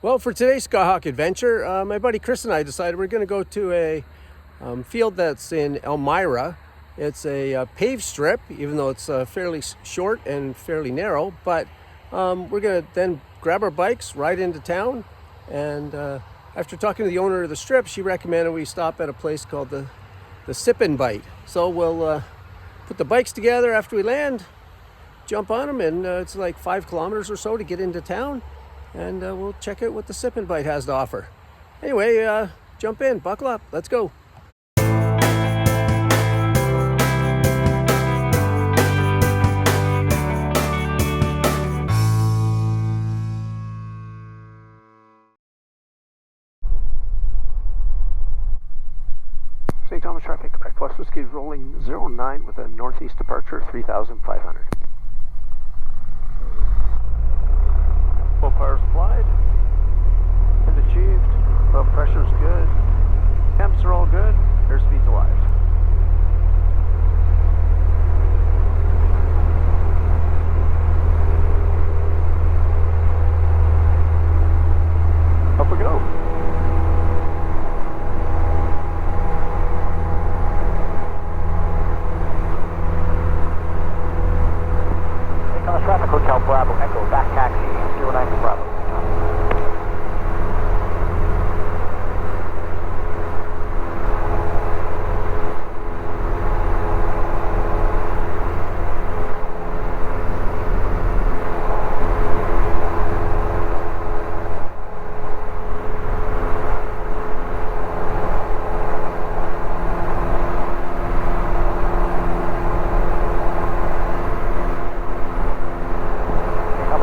Well, for today's Skyhawk Adventure, my buddy Chris and I decided we're going to go to a field that's in Elmira. It's a paved strip, even though it's fairly short and fairly narrow, but we're going to then grab our bikes, ride into town, and after talking to the owner of the strip, she recommended we stop at a place called the Sip and Bite. So we'll put the bikes together after we land, jump on them, and it's like 5 kilometers or so to get into town. And we'll check out what the Sip and Bite has to offer. Anyway, jump in, buckle up, let's go. St. Thomas traffic, Quebec West Whiskey rolling 09 with a northeast departure 3,500. Full power supplied, and achieved, well, pressure's good, temps are all good, airspeed's alive. Up we go. St. Thomas traffic, Hotel Bravo, Echo, back taxi. 09 for Bravo.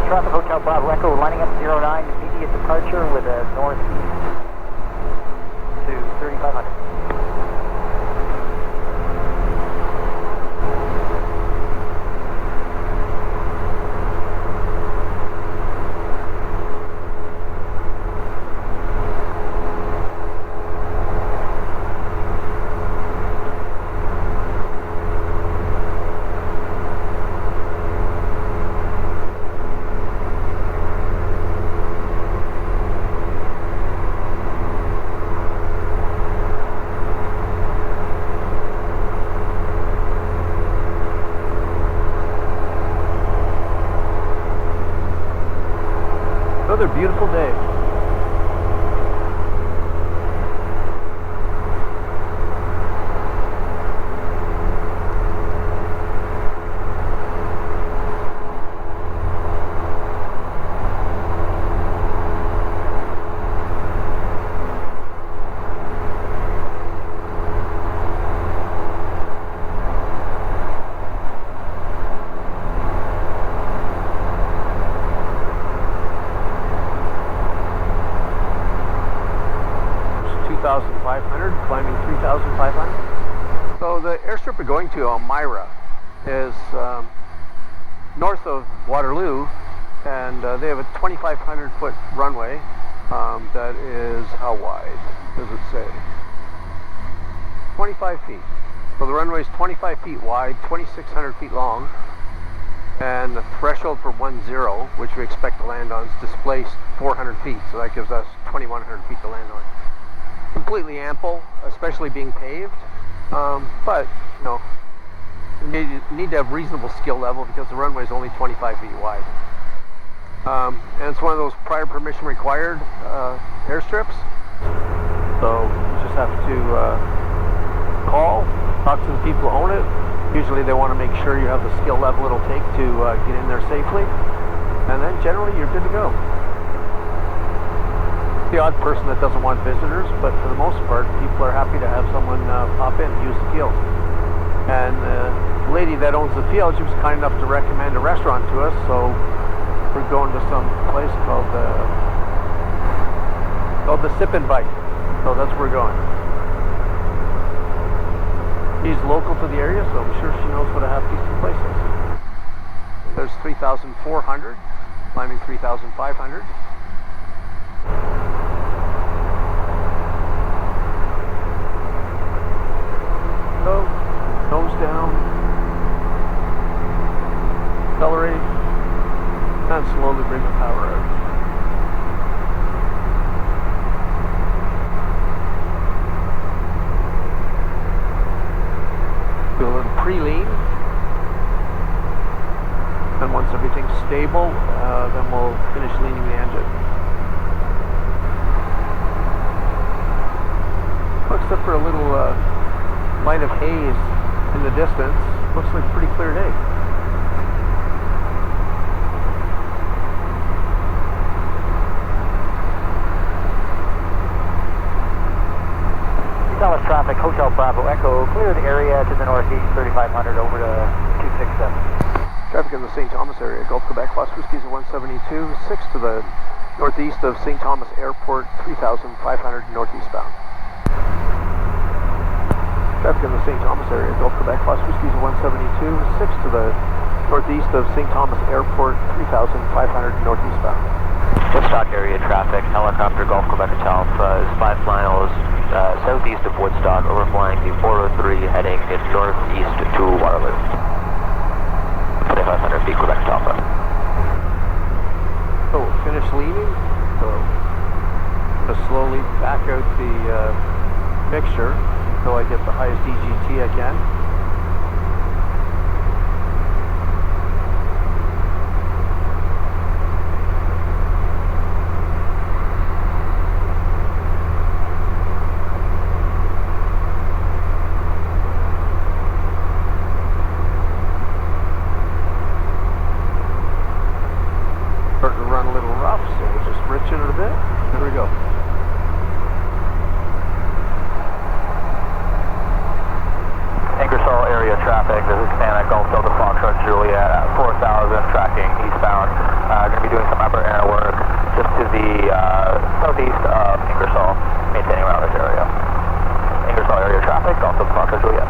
Traffic Hotel Bravo Echo lining up 09, immediate departure with a northeast to 3,500. Another beautiful day. Climbing 3,500. So the airstrip we're going to, Elmira, is north of Waterloo, and they have a 2,500 foot runway that is, how wide does it say? 25 feet. So the runway is 25 feet wide, 2,600 feet long, and the threshold for 10, which we expect to land on, is displaced 400 feet, so that gives us 2,100 feet to land on. Completely ample, especially being paved, but you know, you need to have reasonable skill level because the runway is only 25 feet wide, and it's one of those prior permission required airstrips, so you just have to talk to the people who own it. Usually they want to make sure you have the skill level it'll take to get in there safely, and then generally you're good to go. The odd person that doesn't want visitors, but for the most part, people are happy to have someone pop in and use the field. And the lady that owns the field, she was kind enough to recommend a restaurant to us, so we're going to some place called the Sip and Bite. So that's where we're going. She's local to the area, so I'm sure she knows what a half-decent place is. There's 3,400, climbing 3,500. So, nose down, accelerate, and slowly bring the power out. line of haze in the distance. Looks like a pretty clear day. Dallas traffic, Hotel Bravo Echo, clear the area to the northeast, 3500 over to 267. Traffic in the St. Thomas area, Gulf Quebec, Fox Whiskey's at 172, 6 to the northeast of St. Thomas Airport, 3,500 northeastbound. Traffic in the St. Thomas area, Gulf Quebec, Fox Whiskey's at 172, 6 to the northeast of St. Thomas Airport, 3,500 northeastbound. Woodstock area traffic, helicopter Gulf Quebec Hotel is 5 miles southeast of Woodstock, overflying the 403 heading northeast to Waterloo. 2,500 feet Quebec Alpha. So we'll finish leaving. So I'm going to slowly back out the mixture until I get the highest EGT I can. Starting to run a little rough, so we'll just richen it a bit. There we go. Ingersoll area traffic, this is Panic Gulf Delta Foxtrot Juliet at 4,000, tracking eastbound. Going to be doing some upper air work just to the southeast of Ingersoll, maintaining around this area. Ingersoll area traffic, Gulf Delta Foxtrot Juliet.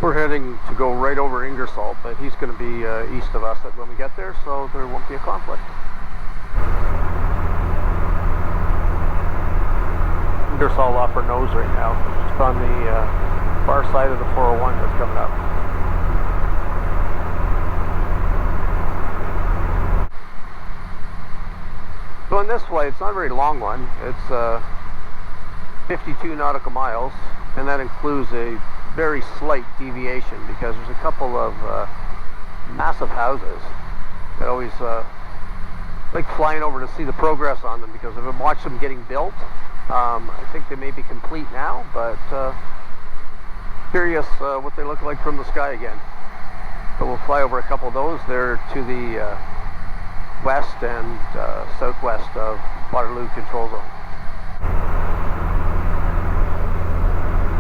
We're heading to go right over Ingersoll, but he's going to be east of us when we get there, so there won't be a conflict. Ingersoll off our nose right now, just on the far side of the 401 that's coming up. So on this flight, it's not a very long one. It's 52 nautical miles, and that includes a very slight deviation because there's a couple of massive houses that always like flying over to see the progress on them because I've watched them getting built. I think they may be complete now, but curious what they look like from the sky again. So we'll fly over a couple of those. They're to the west and southwest of Waterloo Control Zone.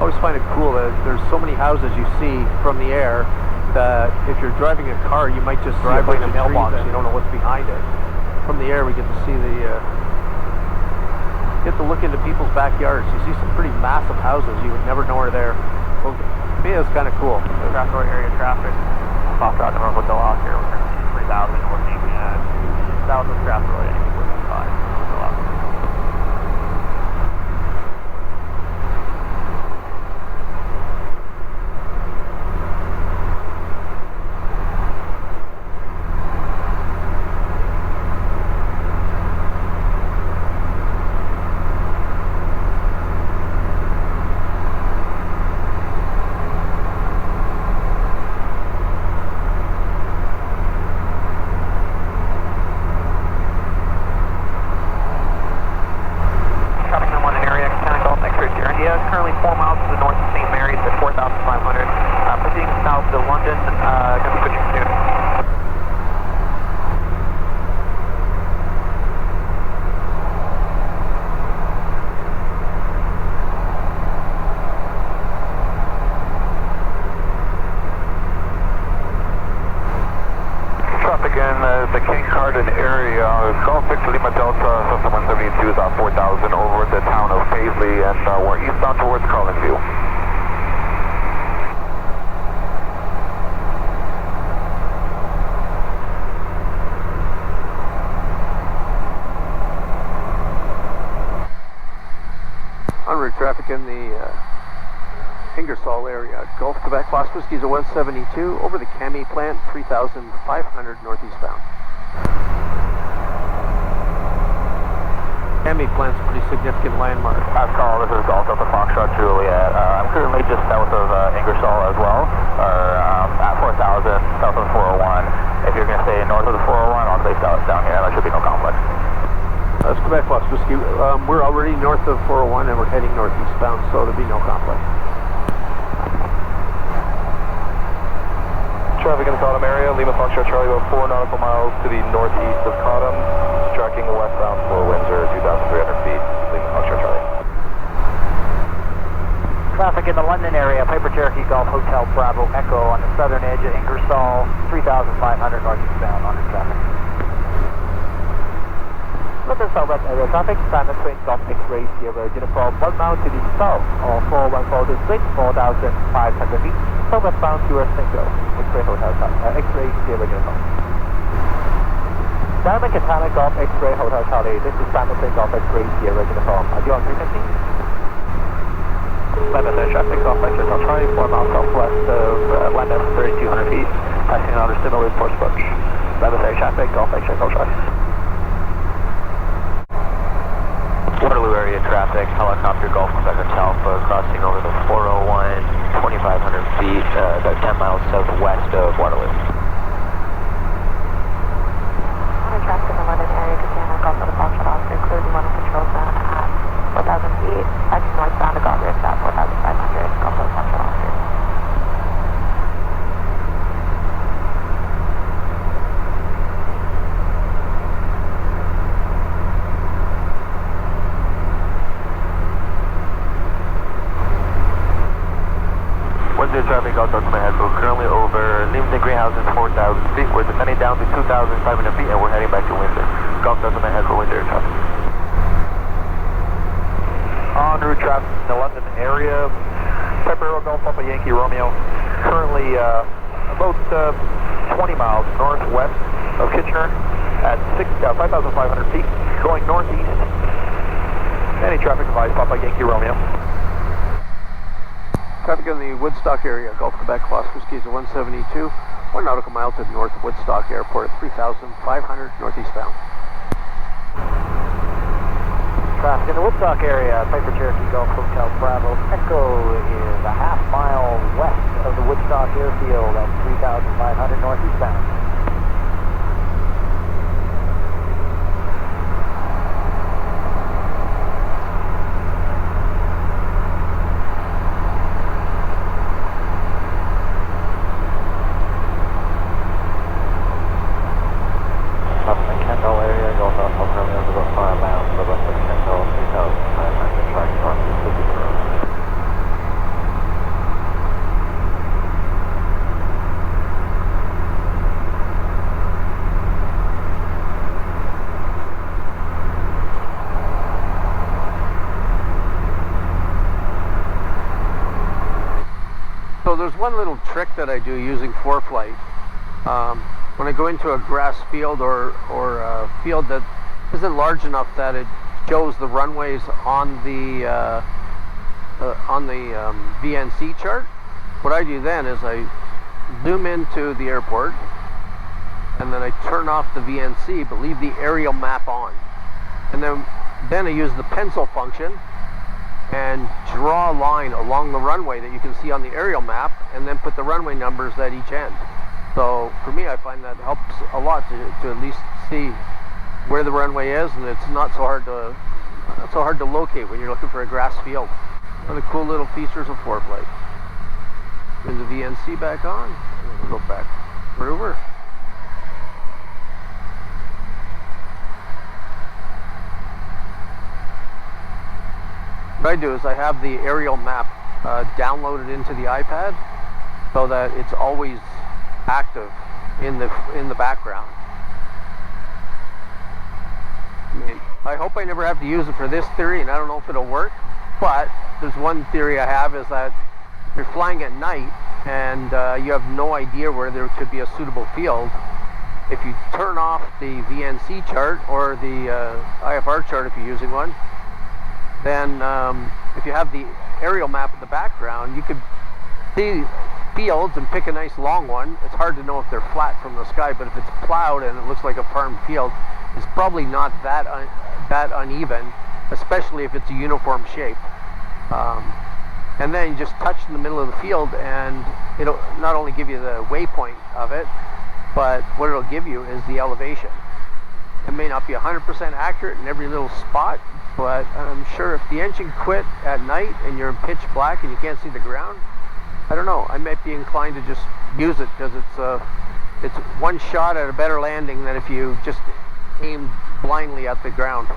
I always find it cool that there's so many houses you see from the air that if you're driving a car, you might just drive by the mailbox. You don't know what's behind it. From the air, we get to see get to look into people's backyards. You see some pretty massive houses you would never know are there. So to me, it's kind of cool. Traffic area traffic, Foxtrot North Hotel out here, we're 3,000, we're seeing south of Strathroy, I think we're 5. Currently 4 miles to the north of St. Mary's at 4,500. Proceeding south to London, going to be switching soon. Traffic in the King Garden area, Golf Victor Lima Delta, System 172 is at 4,000 over the town of Paisley, and we're eastbound towards Carlinview. En route traffic in the Ingersoll area, Gulf Quebec, Fox Whiskey's at 172, over the Cami plant, 3,500 northeastbound. Cami plant's a pretty significant landmark. Pascal, this is Golf Delta Foxtrot Juliet. I'm currently just south of Ingersoll as well, at 4,000, south of the 401. If you're going to stay north of the 401, I'll stay south down here. There should be no conflict. That's Quebec, Fox Whiskey. We're already north of 401 and we're heading northeastbound, so there'll be no conflict. Cottam area, Lima Foxtrot Charlie about 4 nautical miles to the northeast of Cottam, tracking westbound for Windsor, 2,300 feet, Lima Foxtrot Charlie. Traffic in the London area, Piper Cherokee Golf Hotel Bravo Echo on the southern edge of Ingersoll, 3,500 northeastbound on traffic. London southwest area traffic, Simon Twin Golf X-Ray Sierra Uniform 1 mile to the south of 414 District, 4,500 feet, southwestbound towards Single, X-Ray Hotel, X-Ray Sierra Uniform. Diamond Katana Golf X-Ray Hotel Charlie, this is Simon Twin Golf X-Ray Sierra Uniform. Are you on frequency? London traffic Golf X-Ray Hotel Charlie, 4 miles southwest of London, 3,200 feet, passing on the similar Portsmouth. London traffic Golf X-Ray Hotel Charlie. Waterloo area traffic, helicopter Golf Quebec Hotel Alpha crossing over the 401, 2,500 feet, about 10 miles southwest of Waterloo. Traffic in the London area, Casino Golf of the Foxtrot Oscar, clearly one of control zone at 4,000 feet, heading northbound to Golf Rift at 4,500, Golf of the Foxtrot Oscar. Windsor traffic also to my head, we're currently over Leamington Greenhouse at 4,000 feet, we're descending down to 2,500 feet and we're heading back to Windsor. Golf Delta my head for Windsor traffic. En route traffic in the London area, Pepperell Golf Papa Yankee Romeo, currently about 20 miles northwest of Kitchener at 5,500 feet, going northeast. Any traffic advised Papa Yankee Romeo. Traffic in the Woodstock area, Gulf Quebec, Los Whiskies at 172, 1 nautical mile to the north of Woodstock Airport at 3,500 northeastbound. Traffic in the Woodstock area, Piper Cherokee Golf Hotel Bravo Echo is a half mile west of the Woodstock Airfield at 3,500 northeastbound. So there's one little trick that I do using ForFlight. When I go into a grass field or a field that isn't large enough that it shows the runways on the VNC chart, what I do then is I zoom into the airport and then I turn off the VNC but leave the aerial map on, and then I use the pencil function and draw a line along the runway that you can see on the aerial map, and then put the runway numbers at each end. So for me, I find that helps a lot to at least see where the runway is, and it's not so hard to locate when you're looking for a grass field. One of the cool little features of ForFlight. Turn the VNC back on, and we'll go back over. What I do is I have the aerial map downloaded into the iPad so that it's always active in the background. I hope I never have to use it for this theory, and I don't know if it'll work, but there's one theory I have is that if you're flying at night and you have no idea where there could be a suitable field, if you turn off the VNC chart or the IFR chart if you're using one, then if you have the aerial map in the background, you could see fields and pick a nice long one. It's hard to know if they're flat from the sky, but if it's plowed and it looks like a farm field, it's probably not that uneven, especially if it's a uniform shape. And then you just touch in the middle of the field and it'll not only give you the waypoint of it, but what it'll give you is the elevation. It may not be 100% accurate in every little spot, but I'm sure if the engine quit at night and you're in pitch black and you can't see the ground, I don't know, I might be inclined to just use it because it's one shot at a better landing than if you just aim blindly at the ground.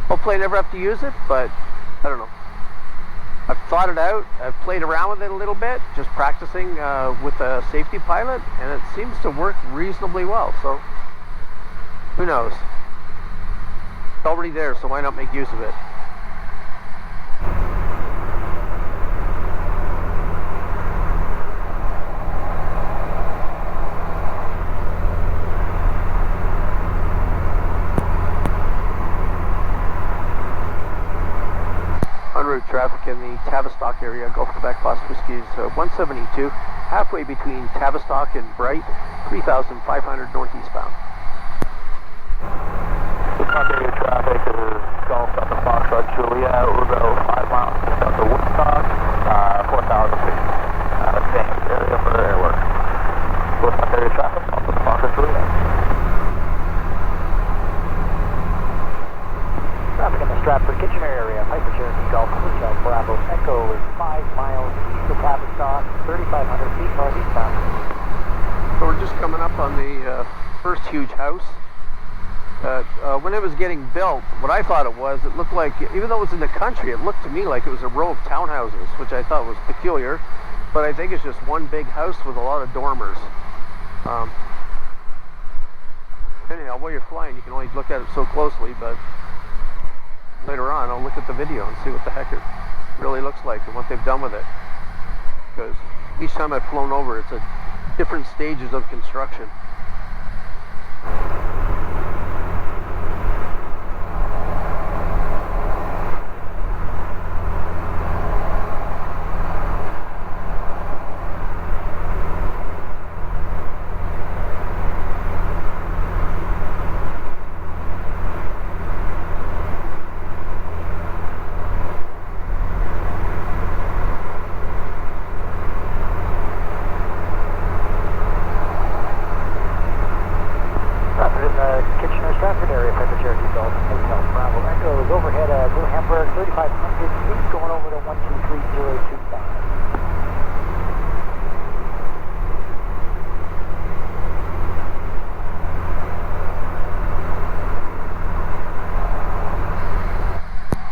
Hopefully I never have to use it, but I don't know. I've thought it out, I've played around with it a little bit, just practicing with a safety pilot, and it seems to work reasonably well, so who knows. It's already there, so why not make use of it? Enroute traffic in the Tavistock area, Gulf Quebec Boss Whiskey is 172, halfway between Tavistock and Bright, 3,500 northeastbound. Tavistock area traffic is Gulf up to Foxtrot Juliet, we'll go 5 miles up to Woodstock, 4,000 feet. Same area for airwork. Tavistock area traffic up to Foxtrot Juliet. Traffic in the Stratford Kitchener area, Piper Cherokee Golf Hotel Bravo Echo is 5 miles east of Tavistock, 3,500 feet northeastbound. So we're just coming up on the first huge house. When it was getting built, what I thought it was, it looked like, even though it was in the country, it looked to me like it was a row of townhouses, which I thought was peculiar, but I think it's just one big house with a lot of dormers. Anyhow, while you're flying, you can only look at it so closely, but later on I'll look at the video and see what the heck it really looks like and what they've done with it, because each time I've flown over it's at different stages of construction.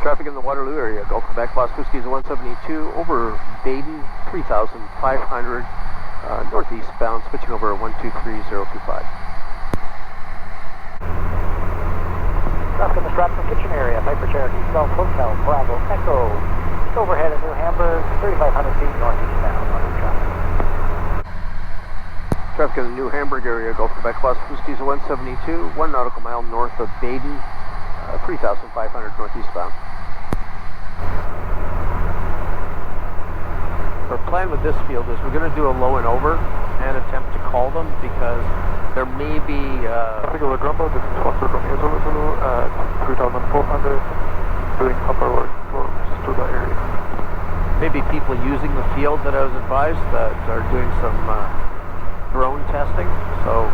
Traffic in the Waterloo area, Gulf Quebec, Boss Whiskey is 172, over Baden, 3,500, northeastbound, switching over 123025. Traffic in the Stratford Kitchen area, Piper Cherokee Golf Hotel Bravo Echo, just overhead of New Hamburg, 3,500 feet northeastbound, traffic. Traffic in the New Hamburg area, Gulf Quebec, Boss Whiskey is 172, 1 nautical mile north of Baden, 3,500 northeastbound. Our plan with this field is we're going to do a low and over and attempt to call them because there may be Traffic over Grumble, this is Foster from Zulu at 3,400, doing upper work close to the area. maybe people using the field that I was advised that are doing some drone testing. So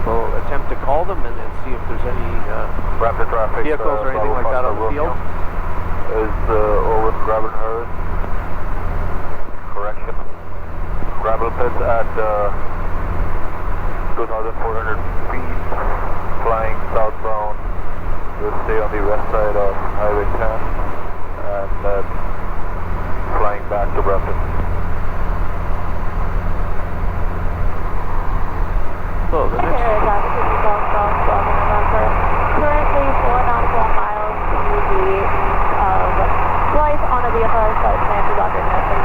we'll attempt to call them and then see if there's any rapid traffic vehicles or anything like that on the field. Is over gravel herd. Correction. Gravel pits at 2,400 feet, flying southbound. We'll stay on the west side of Highway 10 and flying back to Brampton. So the next currently 4 nautical miles to the east of Blythe on a VFR flight plan to Dr. Nelson.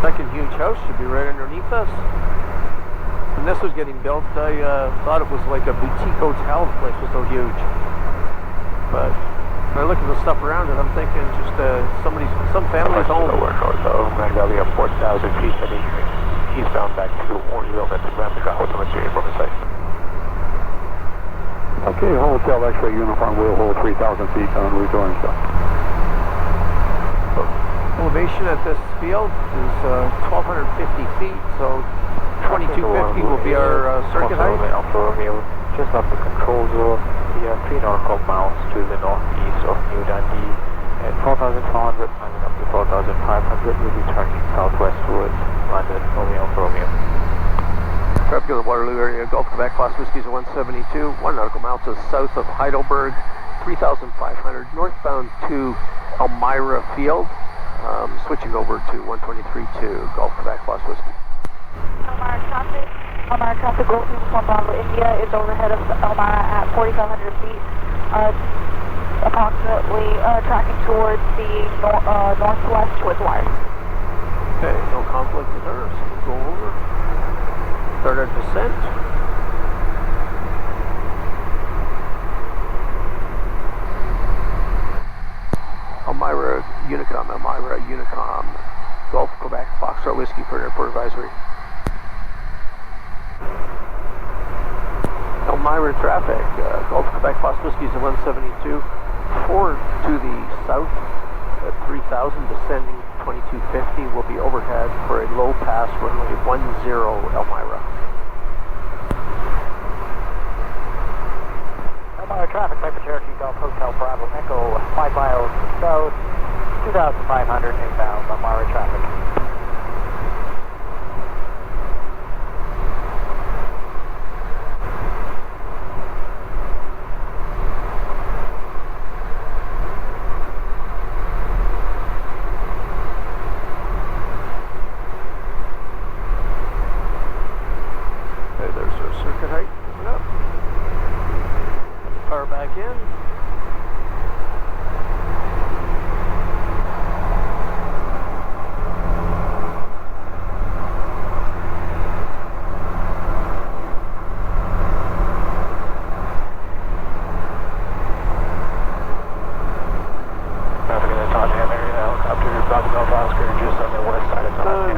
second huge house should be right underneath us. When this was getting built, I thought it was like a boutique hotel. The place was so huge. But when I look at the stuff around it, I'm thinking just some family's home. Grand Valley up 4,000 feet heading eastbound back to Orangeville and to Brampton. What's the material from the site? Okay, Hotel X-ray uniform will hold 3,000 feet on route to Orangeville. Elevation at this field is 1,250 feet, so 2250 will be our circuit height. Alpha Romeo, just off the control zone, 3 nautical miles to the northeast of New Dundee, At 4,400, climbing up to 4,500, we'll be tracking southwest towards London, Romeo. Traffic in the Waterloo area, Gulf Quebec, Class Whiskies at 172, 1 nautical mile to the south of Heidelberg, 3,500, northbound to Elmira Field, switching over to 123.2, Gulf Quebec, Class Whiskey. Elmira traffic, Golf Uniform Bravo India is overhead of Elmira at 4,500 feet, approximately tracking towards the northwest towards wires. Okay, no conflict with her, so we'll go over. Start our descent. Elmira Unicom, Gulf Quebec, Foxtrot Whiskey for airport advisory. Elmira traffic, Gulf Quebec, Fox Whiskies at 172, 4 to the south at 3,000, descending 2250, will be overhead for a low pass runway 10 Elmira. Elmira traffic, back to Cherokee Golf Hotel Bravo Echo, 5 miles south, 2,500 inbound Elmira traffic.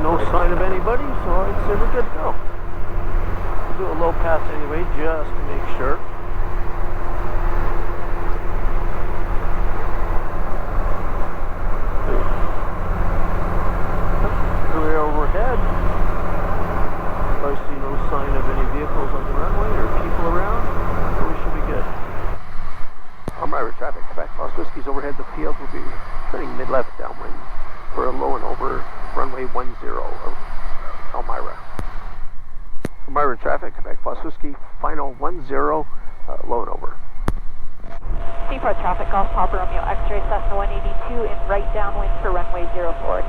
No sign of anybody, so I'd say we're good to go. We'll do a low pass anyway, just to make sure. We're overhead. I see no sign of any vehicles on the runway or people around, so we should be good. Elmira traffic, Quebec, Fox Whiskies overhead the field will be turning mid-left downwind for a low and over runway 10 Elmira. Elmira traffic, Quebec, Fox Whiskey, final 10, low and over. Seafront traffic, Golf Papa Romeo X-ray Cessna 182 in right downwind for runway 04.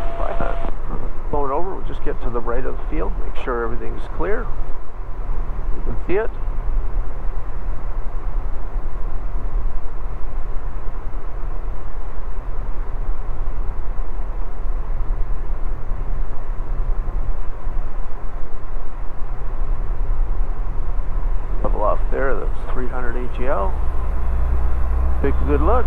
Low and over, we'll just get to the right of the field, make sure everything's clear. You can see it. Level off there, that's 300 AGL. Take a good look.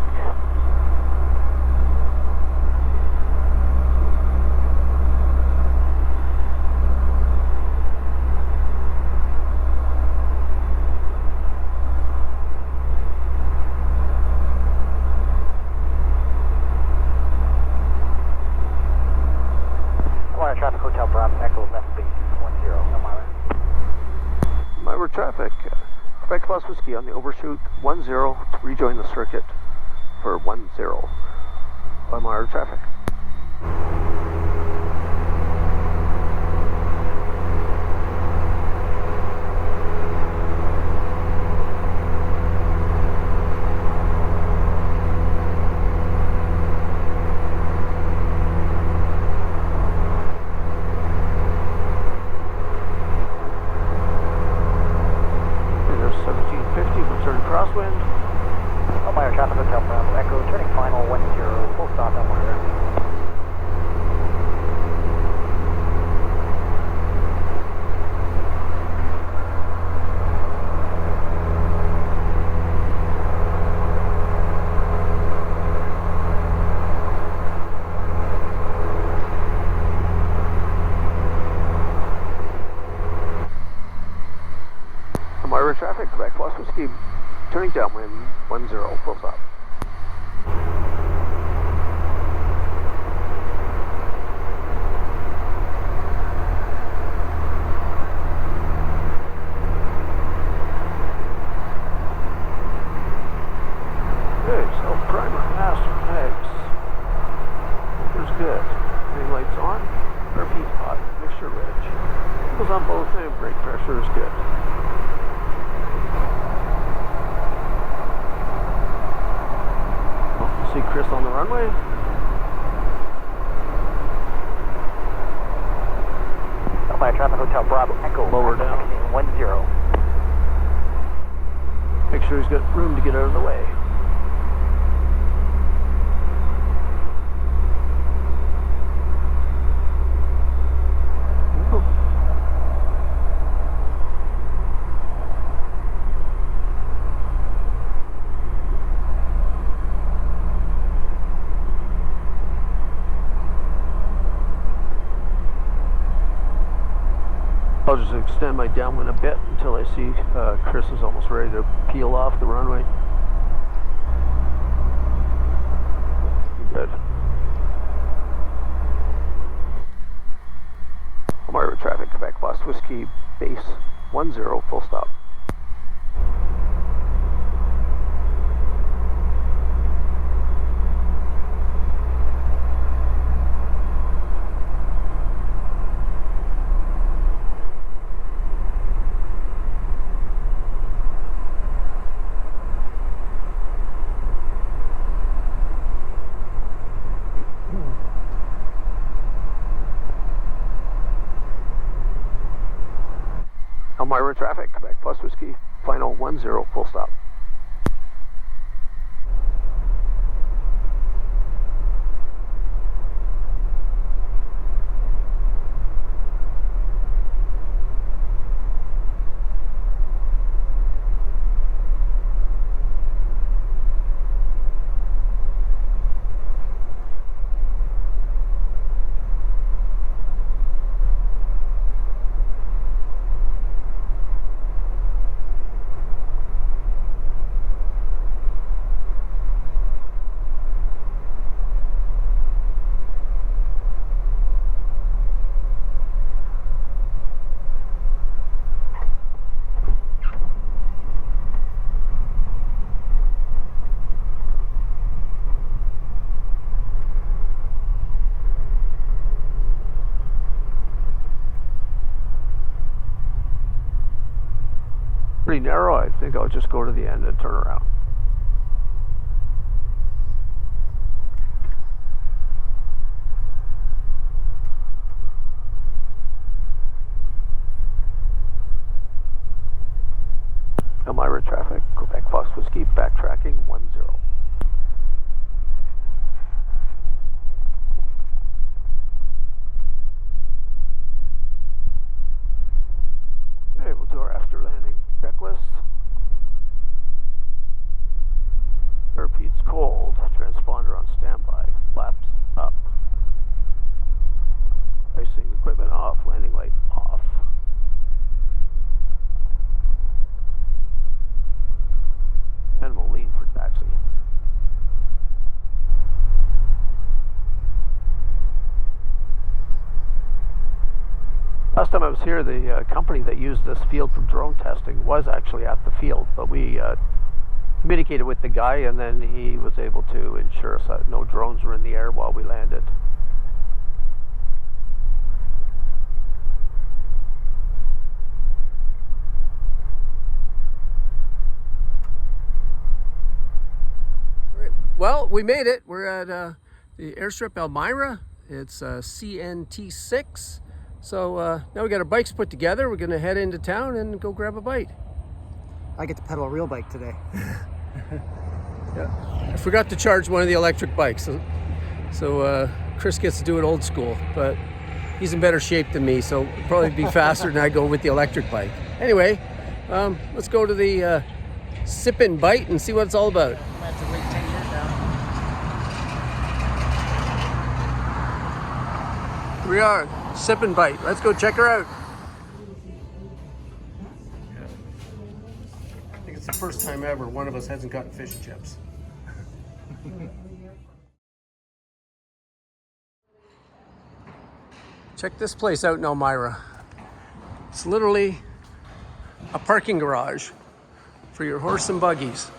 Elmira traffic, Hotel Bravo Echo, left base 10 Elmira. Elmira traffic, Quebec Class Whiskey on the overshoot 10 to rejoin the circuit for 10 Elmira traffic. Crosswind. Elmira traffic, Hotel Bravo Echo, turning final 10, full stop Elmira. Elmira traffic, Quebec Class Whiskey, turning downwind 10, full stop. Okay, self-primer, master tags. runway. Elmira Traffic Hotel Bravo Echo. Lower down. 10. Make sure he's got room to get out of the way. I'll just extend my downwind a bit until I see Chris is almost ready to peel off the runway. Good. Elmira traffic, Quebec Bus Whiskey, base 10, full stop. Elmira traffic, Quebec Bus Whiskey, final 10, full stop. Pretty narrow. I think I'll just go to the end and turn around. Elmira traffic, Quebec Bus Whiskey, backtracking 10. Okay, we'll do our after landing checklist. Repeats cold, transponder on standby, flaps up. Icing equipment off, landing light off. And we'll lean for taxi. Last time I was here, the company that used this field for drone testing was actually at the field, but we communicated with the guy and then he was able to ensure us that no drones were in the air while we landed. Well, we made it. We're at the airstrip Elmira. It's CNT7. So now we got our bikes put together. We're gonna head into town and go grab a bite. I get to pedal a real bike today. Yeah, I forgot to charge one of the electric bikes, so Chris gets to do it old school, but he's in better shape than me, so it'll probably be faster than I go with the electric bike. Anyway, let's go to the Sip and Bite and see what it's all about. Here we are, Sip and Bite. Let's go check her out. I think it's the first time ever one of us hasn't gotten fish and chips. Check this place out in Elmira. It's literally a parking garage for your horse and buggies.